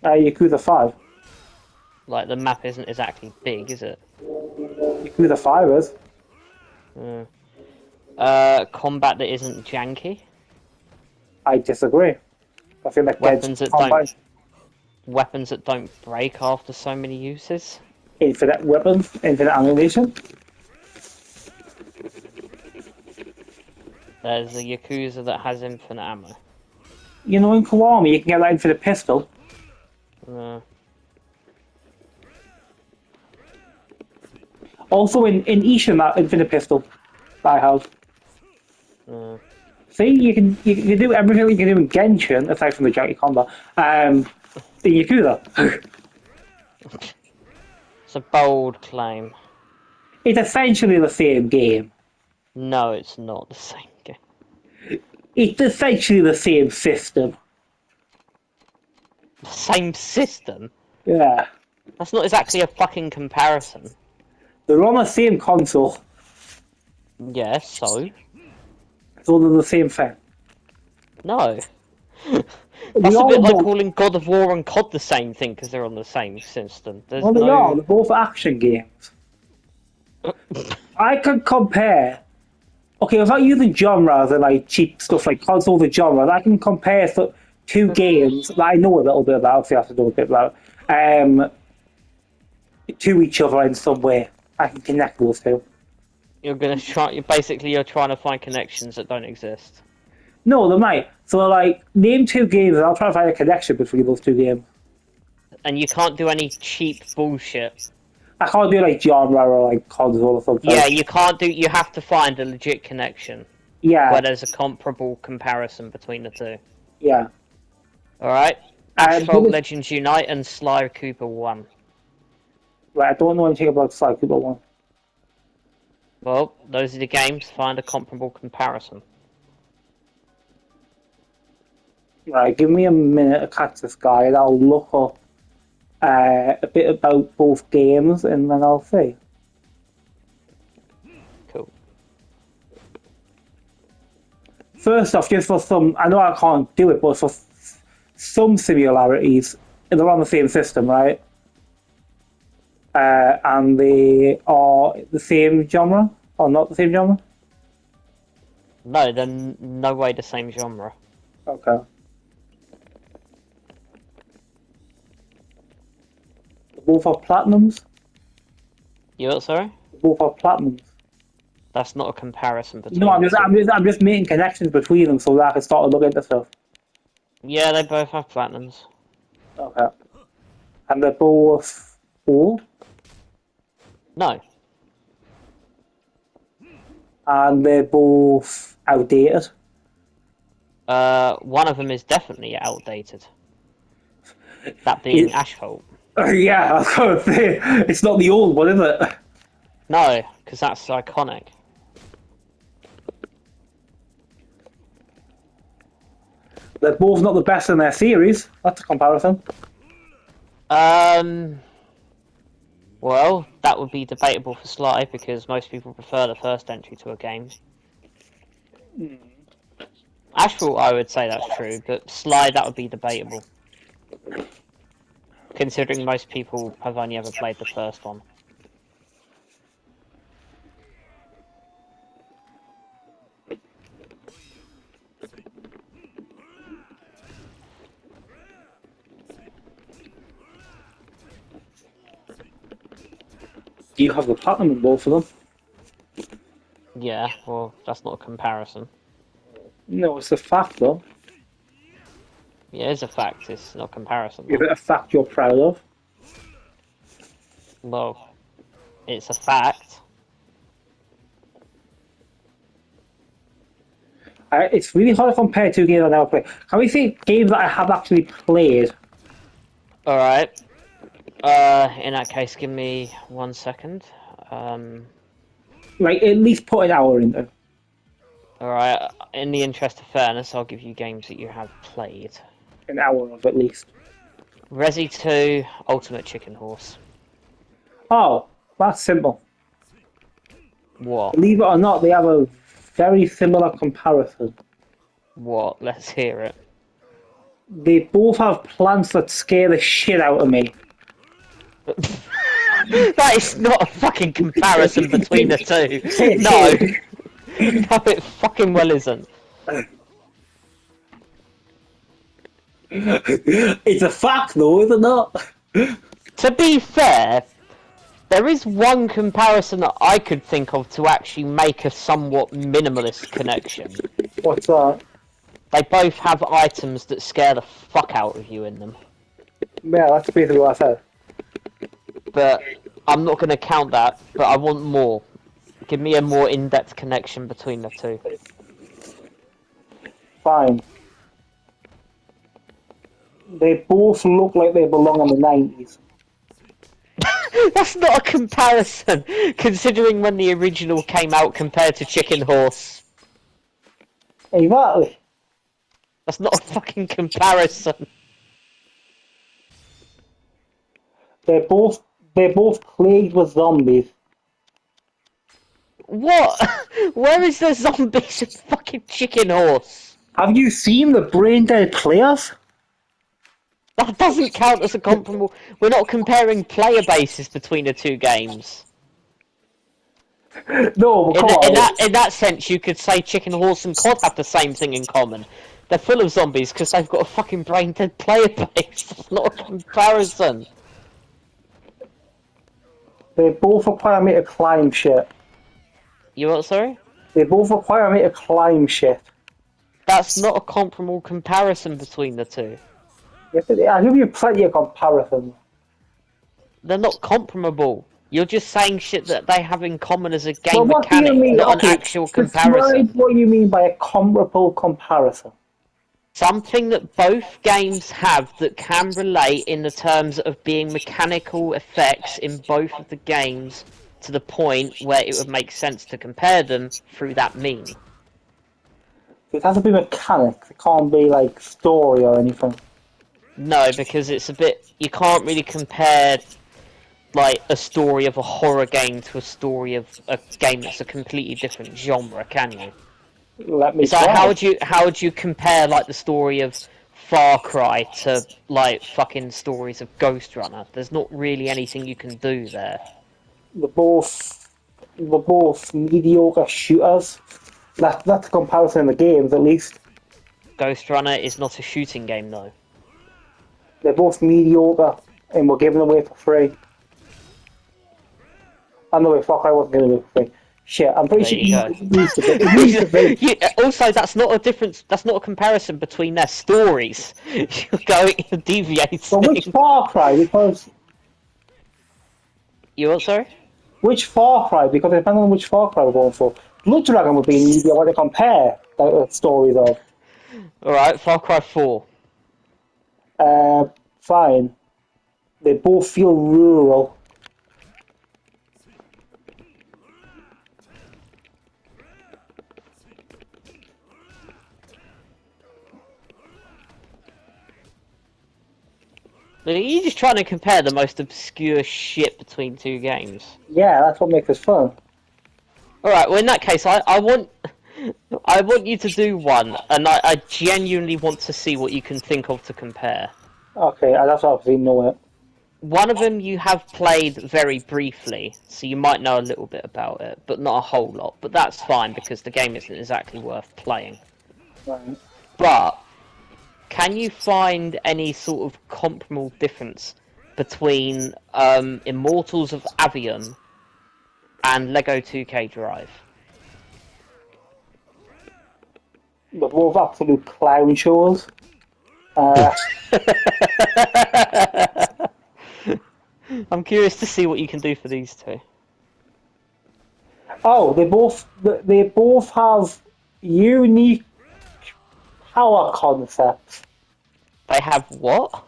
Yakuza 5. Like, the map isn't exactly big, is it? Yakuza 5 is. Mm. Combat that isn't janky. I disagree. I feel like Edge Weapons that don't combat weapons that don't break after so many uses. infinite weapons, infinite ammunition. There's a Yakuza that has infinite ammo. You know, in Kiwami, you can get that infinite pistol. Uh, Also, in Ishin, that infinite pistol that I have. uh. See, you can do everything you can do in Genshin, aside from the janky combat. In Yakuza. It's a bold claim. It's essentially the same game. No, it's not the same game. It's essentially the same system. Same system? Yeah. That's not exactly a fucking comparison. They're on the same console, Yeah, so? so they're the same thing. No. They That's a all bit like know. calling God of War and COD the same thing because they're on the same system. Well, There's they are. no... They're both action games. I can compare. Okay, without using genres and like cheap stuff like consoles and genres, I can compare two games that I know a little bit about. Obviously, I have to know a bit about to each other in some way. I can connect those two. You're gonna try... You're trying to find connections that don't exist. No, they might. So, like, name two games, and I'll try to find a connection between those two games. And you can't do any cheap bullshit. I can't do like genre or like console or something. Yeah, you can't do... You have to find a legit connection Yeah, where there's a comparable comparison between the two. yeah. Alright? But Asphalt Legends Unite and Sly Cooper 1. right, I don't know anything about Sly Cooper 1. Well, those are the games. Find a comparable comparison. Right, give me a minute to catch this guy, and I'll look up a bit about both games, and then I'll see. Cool. First off, just for some, I know I can't do it, but for some similarities, they're on the same system, right? And they are the same genre, or not the same genre? No, they're no way the same genre. Okay. They both are platinums. You what, sorry? They both are platinums. That's not a comparison No, between I'm the just, two. I'm just making connections between them so that I can start to look into stuff. Yeah, they both have platinums. Okay. And they're both old, No. and they're both outdated. One of them is definitely outdated. That being Asphalt. Yeah, I was gonna say, it's not the old one, is it? No, because that's iconic. They're both not the best in their series. That's a comparison. Um, well, that would be debatable for Sly because most people prefer the first entry to a game. Asphalt, I would say that's true, but Sly, that would be debatable. Considering most people have only ever played the first one. You have the platinum in both of them. Yeah, well, that's not a comparison. No, it's a fact, though. Yeah, it's a fact, it's not a comparison. Is it a fact you're proud of? Well, it's a fact. It's really hard to compare two games I never played. Can we see games that I have actually played? Alright. In that case, give me 1 second. Like, at least put an hour in them. Alright, in the interest of fairness, I'll give you games that you have played. An hour of, at least. Resi 2, Ultimate Chicken Horse. Oh, that's simple. What? Believe it or not, they have a very similar comparison. What? Let's hear it. They both have plants that scare the shit out of me. That is not a fucking comparison between the two. No, no, it fucking well isn't. It's a fact, though, is it not? To be fair, there is one comparison that I could think of to actually make a somewhat minimalist connection. What's that? They both have items that scare the fuck out of you in them. Yeah, that's basically what I said. But I'm not going to count that, but I want more. Give me a more in-depth connection between the two. Fine. They both look like they belong in the 90s. That's not a comparison, considering when the original came out compared to Chicken Horse. Exactly. That's not a fucking comparison. They're both plagued with zombies. What? Where is the zombies in fucking Chicken Horse? Have you seen the brain dead players? That doesn't count as a comparable. We're not comparing player bases between the two games. No, come on. In that sense, you could say Chicken Horse and COD have the same thing in common. They're full of zombies because they've got a fucking brain dead player base. That's not a comparison. They both require me to climb shit. You what, sorry? They both require me to climb shit. That's not a comparable comparison between the two. Yes, I'll give you plenty of comparisons. They're not comparable. You're just saying shit that they have in common as a game Well, what do you mechanic, mean? not Okay, an actual comparison. describe what you mean by a comparable comparison. Something that both games have that can relate in the terms of being mechanical effects in both of the games to the point where it would make sense to compare them through that mean. It has to be mechanics. It can't be like story or anything. No, because it's a bit... You can't really compare like a story of a horror game to a story of a game that's a completely different genre, can you? Let me It's like try. how would you compare like the story of Far Cry to like fucking stories of Ghost Runner? There's not really anything you can do there. They're both mediocre shooters. That's a comparison in the games, at least. Ghost Runner is not a shooting game though. They're both mediocre, and we're giving away for free. I know fuck, I wasn't giving away for free. Shit, I'm pretty There sure you go. it needs to be. It needs to be. Also, that's not a difference. That's not a comparison between their stories. You're going deviating. But which Far Cry? Because You what? Sorry. which Far Cry? Because depending on which Far Cry we're going for, Blood Dragon would be an easier one to compare the stories of. All right, Far Cry 4. Fine. They both feel rural. Are you just trying to compare the most obscure shit between two games? Yeah, that's what makes this fun. Alright, well in that case, I want you to do one, and I genuinely want to see what you can think of to compare. Okay, that's obviously know it. One of them you have played very briefly, so you might know a little bit about it, but not a whole lot. But that's fine, because the game isn't exactly worth playing. Right. But can you find any sort of comparable difference between Immortals of Avium and Lego 2K Drive? They're both absolute clown shows. I'm curious to see what you can do for these two. Oh, they both have unique power concepts. They have what?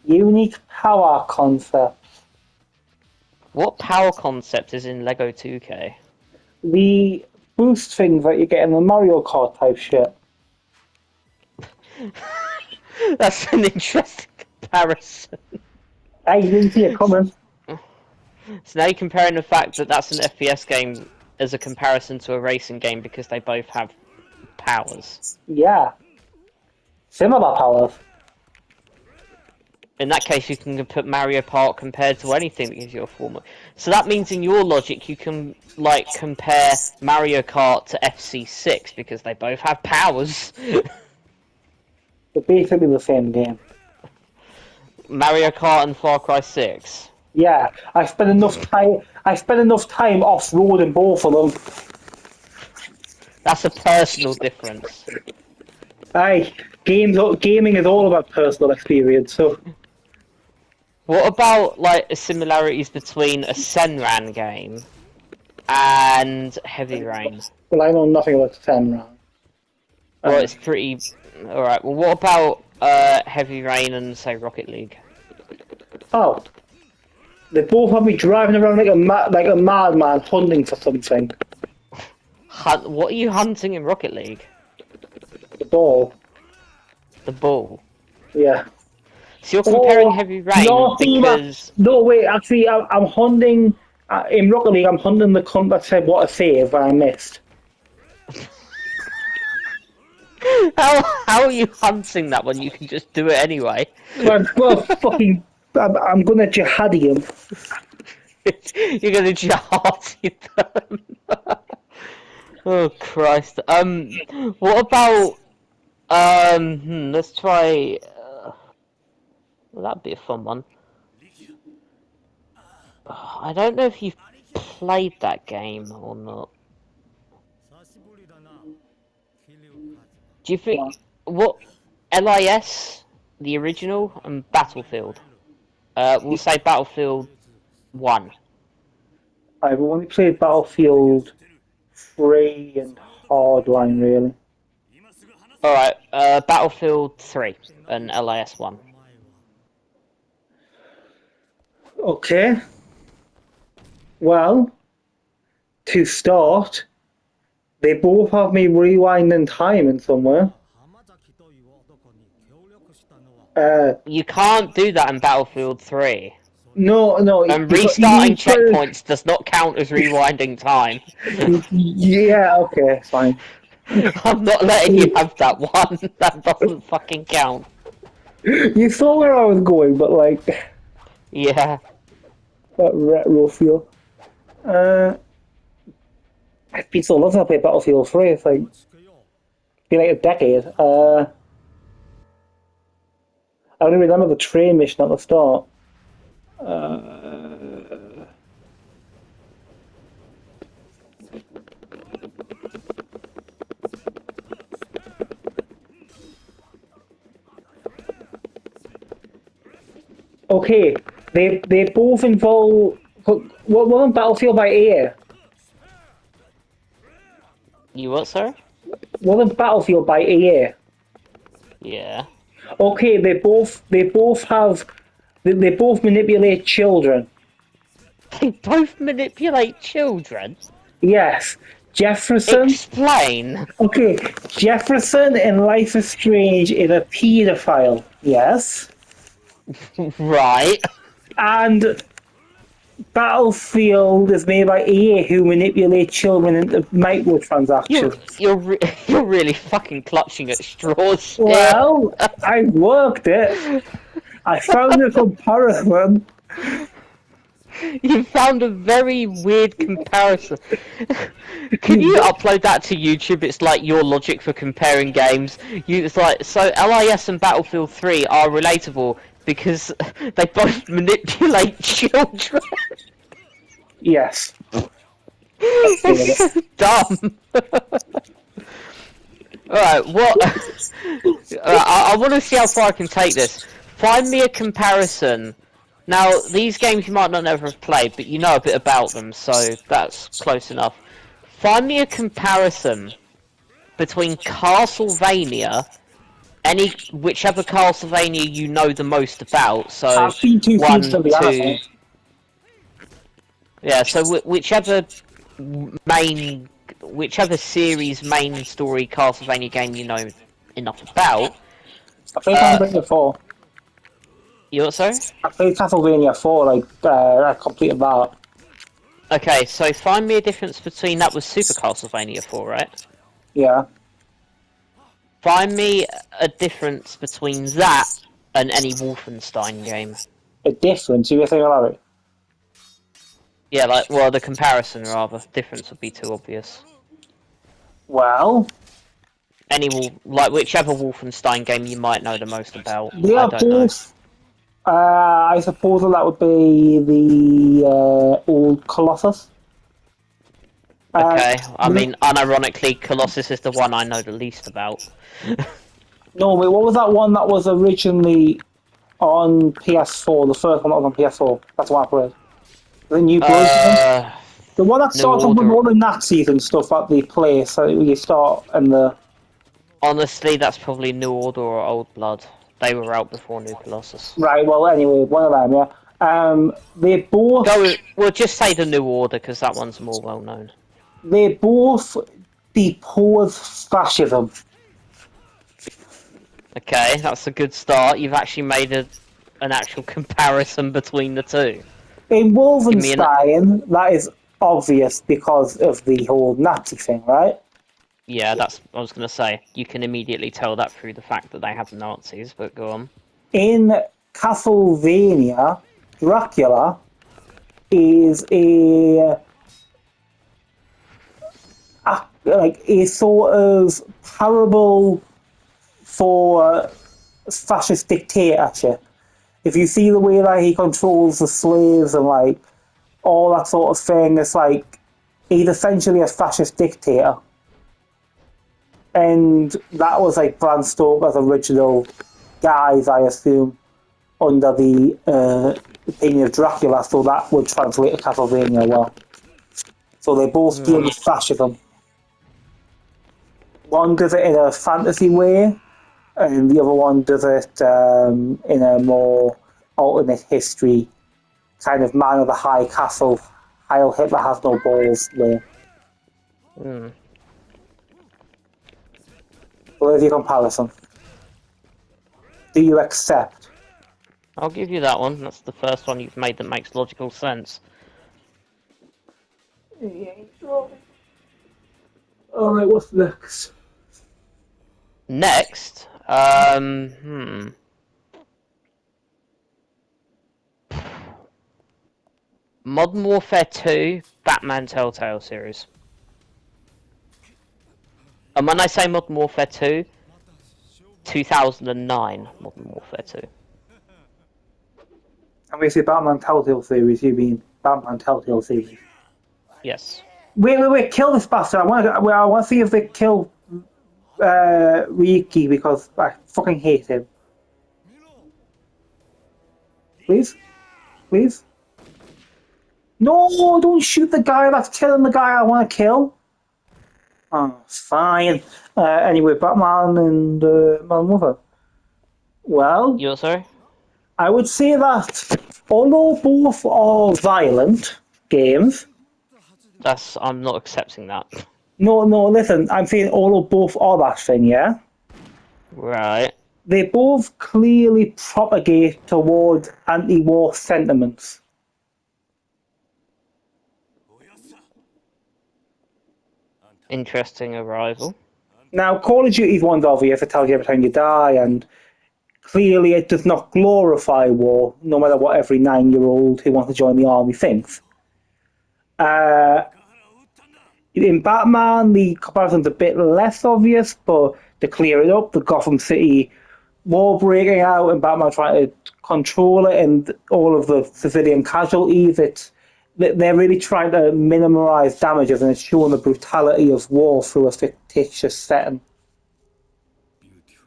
Unique power concepts. What power concept is in Lego 2K? The boost things that you get in the Mario Kart type shit. That's an interesting comparison. I didn't see it coming. So now you're comparing the fact that that's an FPS game as a comparison to a racing game because they both have powers. Yeah. Similar powers. In that case, you can put Mario Kart compared to anything that gives you a form. So that means, in your logic, you can like compare Mario Kart to FC6 because they both have powers. They're basically the same game. Mario Kart and Far Cry 6. Yeah, I spent enough time. I spent enough time off road in both of them. That's a personal difference. Aye, gaming is all about personal experience. So, What about like the similarities between a Senran game and Heavy Rain? well, I know nothing about Senran. Well, it's pretty. Alright, well, what about Heavy Rain and, say, Rocket League? Oh, they both have me driving around like a madman hunting for something. What are you hunting in Rocket League? The ball. The ball. Yeah. So you're comparing Heavy Rain because... No, wait, actually, I'm hunting... in Rocket League, I'm hunting the cunt that said what a save and I missed. How are you hunting that when you can just do it anyway? Well, fucking... I'm gonna jihadi him. You're gonna jihadi them. Oh, Christ. What about... let's try... well, that'd be a fun one. I don't know if you've played that game or not. Do you think... What... LIS, the original, and Battlefield? We'll say Battlefield 1. I've only played Battlefield 3 and Hardline, really. Alright, Battlefield 3 and LIS 1. Okay. Well, to start, they both have me rewinding time in somewhere. You can't do that in Battlefield 3. No. And restarting checkpoints does not count as rewinding time. Yeah, okay, fine. I'm not letting you have that one. That doesn't fucking count. You saw where I was going, but like... Yeah. That retro feel. It's been so long since I played Battlefield 3, it's like... It's been like a decade. I only remember the train mission at the start. Okay, they both involve... What wasn't Battlefield by EA? You what, sir? Wasn't Battlefield by EA? Yeah. Okay, they both manipulate children. They both manipulate children? Yes. Jefferson... Explain! Okay, Jefferson in Life is Strange is a paedophile, yes? Right. And Battlefield is made by EA, who manipulate children into microtransactions. You're really fucking clutching at straws here. Well, I worked it. I found a comparison. You found a very weird comparison. Can you upload that to YouTube? It's like your logic for comparing games. It's like, so LIS and Battlefield 3 are relatable because they both manipulate children. Yes. It's so dumb. Alright, what? I want to see how far I can take this. Find me a comparison. Now, these games you might not never have played, but you know a bit about them, so that's close enough. Find me a comparison between Castlevania, whichever Castlevania you know the most about, so I've seen two 1, films of the 2... anime. Yeah, so whichever series main story Castlevania game you know enough about. I played Castlevania 4. You what, sorry? I played Castlevania 4, like, I completed that. Okay, so find me a difference between that with Super Castlevania 4, right? Yeah. Find me a difference between that any Wolfenstein game. A difference? You think about it? Yeah, like, well, the comparison rather. Difference would be too obvious. Well, Like whichever Wolfenstein game you might know the most about. they I are don't know. both. I suppose that would be the old Colossus. Uh, Okay, I mean, unironically, Colossus is the one I know the least about. no, wait, what was that one that was originally on PS4? The first one that was on PS4. That's what I played. The New Blood one. Uh, The one that New starts off with Order. all the Nazis and stuff at the place. So you start and the. Honestly, that's probably New Order or Old Blood. They were out before New Colossus. Right, well, anyway, one of them, yeah. They both. We'll just say the New Order because that one's more well known. They both depose fascism. Okay, that's a good start. You've actually made an actual comparison between the two. In Give me an Wolfenstein, that is obvious because of the whole Nazi thing, right? Yeah, that's I was gonna say. You can immediately tell that through the fact that they have Nazis, but go on. In Castlevania, Dracula is a sort of parable for fascist dictatorship. If you see the way that he controls the slaves and like all that sort of thing, it's like he's essentially a fascist dictator. And that was like Bram Stoker's original guise, I assume, under the opinion of Dracula, so that would translate to Castlevania well. So they both deal with fascism. One does it in a fantasy way, and the other one does it in a more alternate history, kind of man of the high castle, Heil Hitler has no balls way. Hmm. So there's your comparison. Do you accept? I'll give you that one. That's the first one you've made that makes logical sense. Alright, what's next? Next, Modern Warfare 2, Batman Telltale series. And when I say Modern Warfare 2, 2009 Modern Warfare 2. And we say Batman Telltale series, you mean Batman Telltale series. Yes. Wait, kill this bastard. I want to see if they kill Ryuki because I fucking hate him. Please? Please? No, don't shoot the guy that's killing the guy I want to kill. Oh, fine. Anyway, Batman and Modern Warfare. Well, You're sorry? I would say that although both are violent games, I'm not accepting that. no, listen, I'm saying although both are that thing, yeah? Right. They both clearly propagate towards anti-war sentiments. Interesting arrival. Now, Call of Duty's one's obvious, it tells you every time you die, and clearly it does not glorify war, no matter what every 9-year-old who wants to join the army thinks. In Batman, the comparison's a bit less obvious, but to clear it up, the Gotham City war breaking out and Batman trying to control it and all of the civilian casualties, they're really trying to minimize damages and it's showing the brutality of war through a fictitious setting.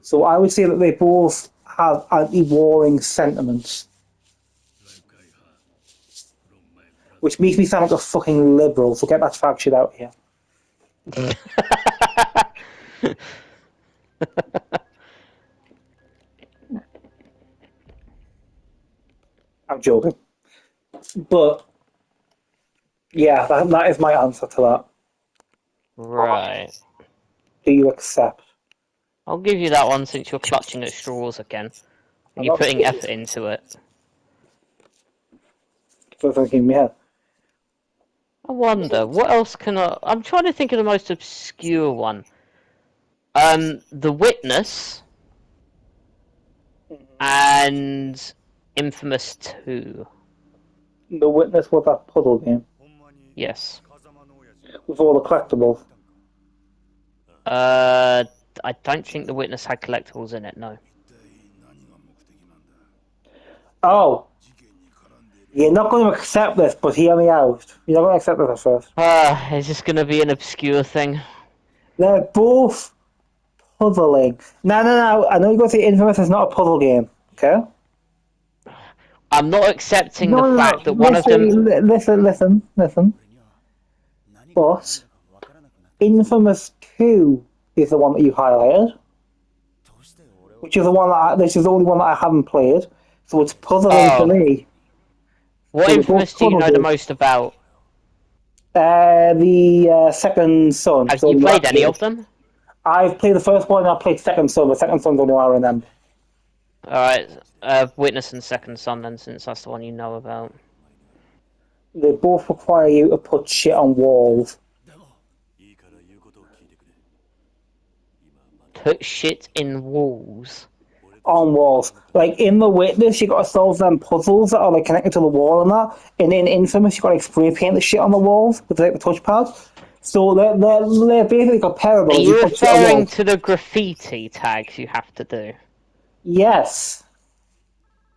So I would say that they both have anti-warring sentiments. Which makes me sound like a fucking liberal, so get that fact shit out here. I'm joking. But, yeah, that is my answer to that. Right. Do you accept? I'll give you that one since you're clutching at straws again. And you're putting effort into it. For thinking me head. I wonder, what else can I'm trying to think of the most obscure one. The Witness. And Infamous 2. The Witness was that puzzle game Yes. with all the collectibles. Uh, I don't think The Witness had collectibles in it, no. Oh, you're not going to accept this, but hear me out. You're not going to accept this at first. Is this gonna be an obscure thing? They're both puzzling. No. I know you're going to say Infamous is not a puzzle game, okay? I'm not accepting the No. fact that one of them... Listen. But Infamous 2 is the one that you highlighted, which is the one this is the only one that I haven't played, so it's puzzling to Oh. me. What So they're Infamous both do you know the puzzles. most about? The Second Son. Have So you the played last any game. of them? I've played the first one and I played Second Son. The Second Son's the only one I remember. Alright, Witness and Second Son then, since that's the one you know about. They both require you to put shit on walls. Put shit in walls. On walls. Like in The Witness, you gotta solve them puzzles that are like connected to the wall and that. And in Infamous, you gotta like spray paint the shit on the walls with like the touchpad. So they're basically Are comparable as you you put shit on referring walls. to the graffiti tags you have to do? Yes.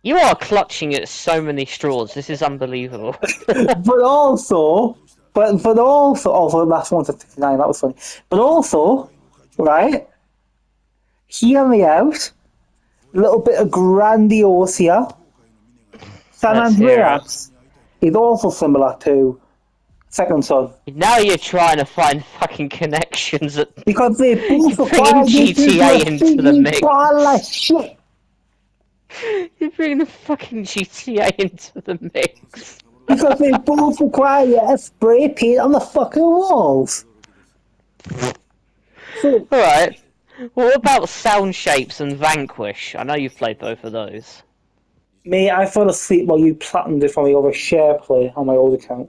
You are clutching at so many straws, this is unbelievable. But also, also, last one's at 59, that was funny. But also, right, hear me out, a little bit of grandiose here. San Let's hear it. Andreas is also similar to Second Son. Now you're trying to find fucking connections at... Because they You're both bringing require you to GTA into the graffiti mix. pile of shit. You're bringing the fucking GTA into the mix. Because they both require you to spray paint on the fucking walls. So, Alright. What about Sound Shapes and Vanquish? I know you've played both of those. mate, I fell asleep while you platinumed it for me over share play on my old account.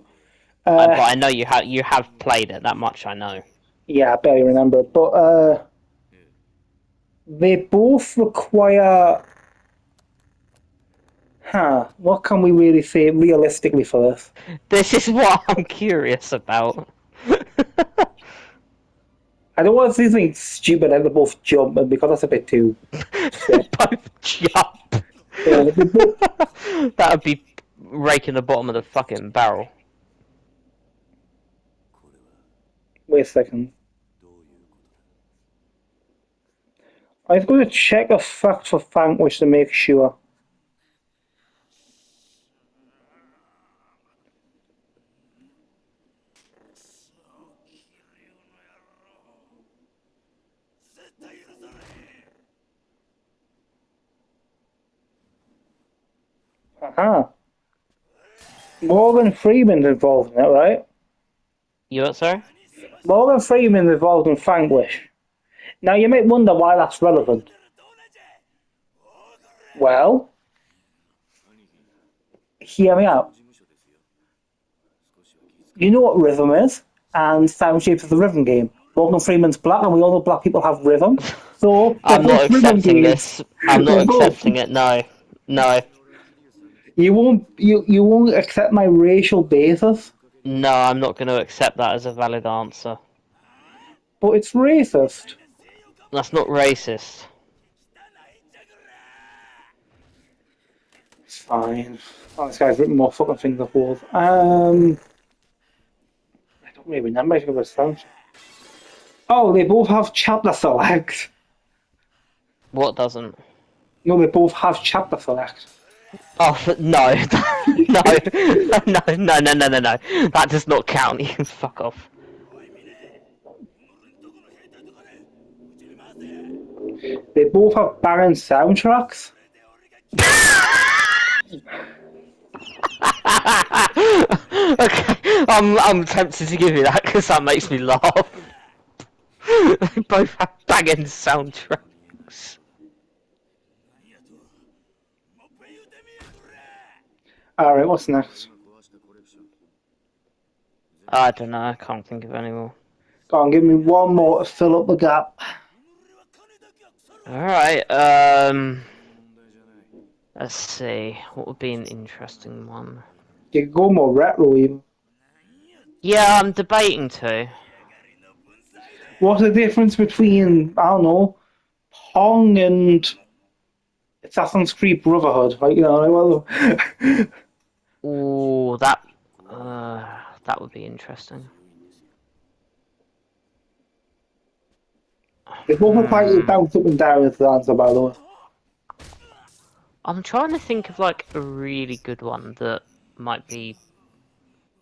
But I know you have played it, that much I know. Yeah, I barely remember. But they both require. What can we really say realistically for this? This is what I'm curious about. I don't want to say something stupid like they both jump, and because that's a bit too. Both jump. Yeah, they both, That would be raking the bottom of the fucking barrel. wait a second. I was going to check a fact for Vanquish to make sure. Aha. Morgan Freeman's involved in it, right? You what, sorry? Morgan Freeman's involved in Vanquish. Now you might wonder why that's relevant. Well, hear me out. You know what rhythm is, and Sound Shapes is the rhythm game. Morgan Freeman's black, and we all know black people have rhythm. So they're I'm not both rhythm accepting games. this. I'm not They're both. accepting it, no. No. You won't accept my racial basis, No, I'm not going to accept that as a valid answer. but it's racist. That's not racist. It's fine. Oh, this guy's written more fucking things off walls. I don't really remember anything about Sound. Oh, they both have chapter select. What doesn't? No, they both have chapter select. Oh, no. No. No. That does not count. You can fuck off. They both have banging soundtracks. Okay, I'm tempted to give you that because that makes me laugh. They both have banging soundtracks. Alright, what's next? I don't know, I can't think of any more. Go on, give me one more to fill up the gap. Alright, Let's see, what would be an interesting one? You could go more retro even. Yeah, I'm debating to. What's the difference between, I don't know, Pong and Assassin's Creed Brotherhood? Like, you know, like, well, Ooh, that would be interesting. they both are quite Hmm. bounce up and down as the answer, by the way. I'm trying to think of like a really good one that might be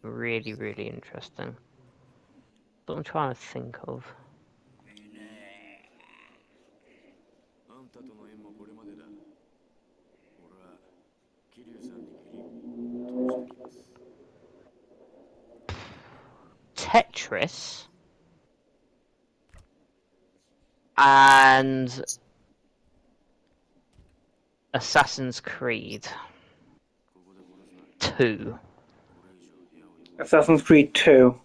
really, really interesting. But I'm trying to think of. Tetris and Assassin's Creed 2 Assassin's Creed 2,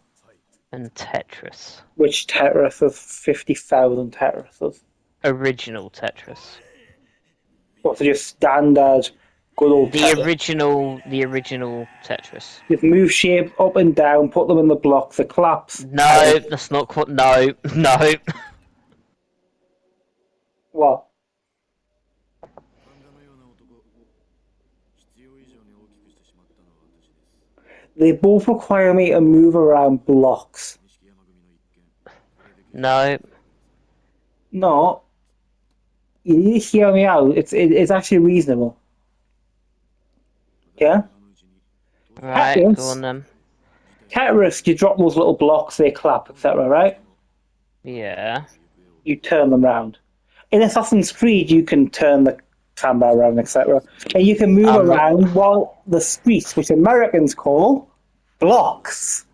and Tetris. which Tetris is 50,000 Tetrises. Original Tetris. What's just standard, good old Tetris? The original Tetris. Just move shape up and down, put them in the blocks, the collapse. No, that's not quite. No, no. What? They both require me to move around blocks. No. No, you need to hear me out. It's actually reasonable. Yeah? Right, go Tetris, on then. Tetris, you drop those little blocks, they clap, etc., right? Yeah. You turn them round. In Assassin's Creed, you can turn the camera around, etc. And you can move I'm not. around while the streets, which Americans call blocks.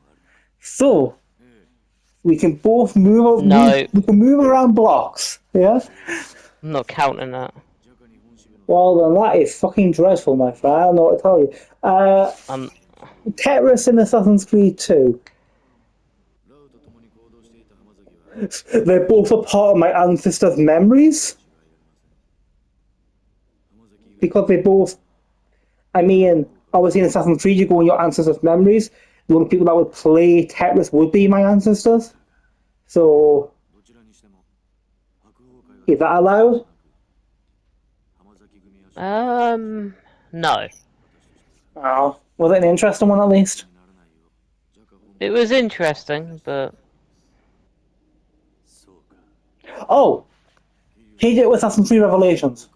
So, we can both No, we can move around blocks, yeah? I'm not counting that. Well, then that is fucking dreadful, my friend. I don't know what to tell you. I'm. Tetris in Assassin's Creed 2. They're both a part of my ancestors' memories. Because they both, I mean, obviously in Assassin's Creed, you go in your ancestors' memories. The only people that would play Tetris would be my ancestors. So, is that allowed? No. Oh, was it an interesting one at least? It was interesting, but Oh, he did it with Assassin's Creed Revelations.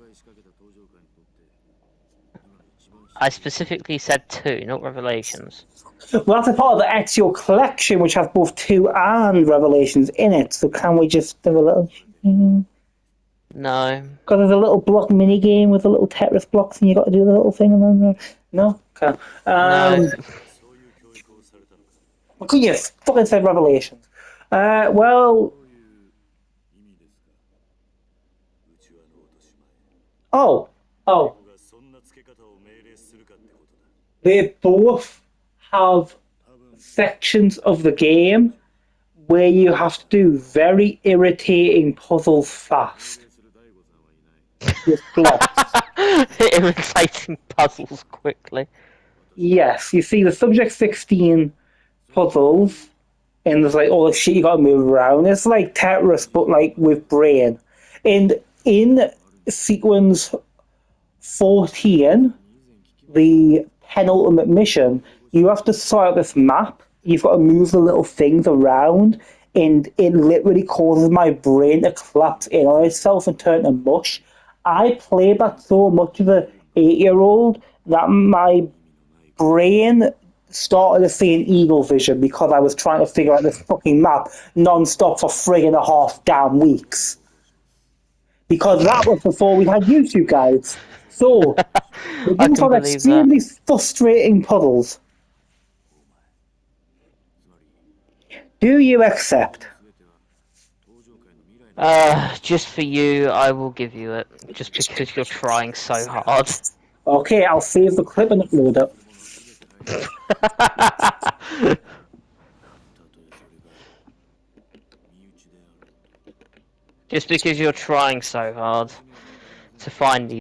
I specifically said 2, not Revelations. Well, that's a part of the Ezio collection, which has both 2 and Revelations in it. So can we just do a little? No. Because there's a little block mini game with the little Tetris blocks, and you got to do the little thing, and then no, okay. No. What could you fucking say Revelations? Well, oh, oh, they both have sections of the game where you have to do very irritating puzzles fast with blocks. Irritating puzzles quickly. Yes, you see the Subject 16 puzzles, and there's like all the shit you gotta move around. It's like Tetris, but like with brain. And in sequence 14, the penultimate mission, you have to sort out this map. You've got to move the little things around, and it literally causes my brain to collapse in on itself and turn to mush. I played that so much as a 8-year-old that my brain started to see an eagle vision because I was trying to figure out this fucking map non-stop for 3.5 damn weeks. Because that was before we had YouTube guides. So, they I both can have believe that. extremely frustrating puzzles. Do you accept? Just for you, I will give you it. Just because you're trying so hard. Okay, I'll save the clip and upload it. Just because you're trying so hard to find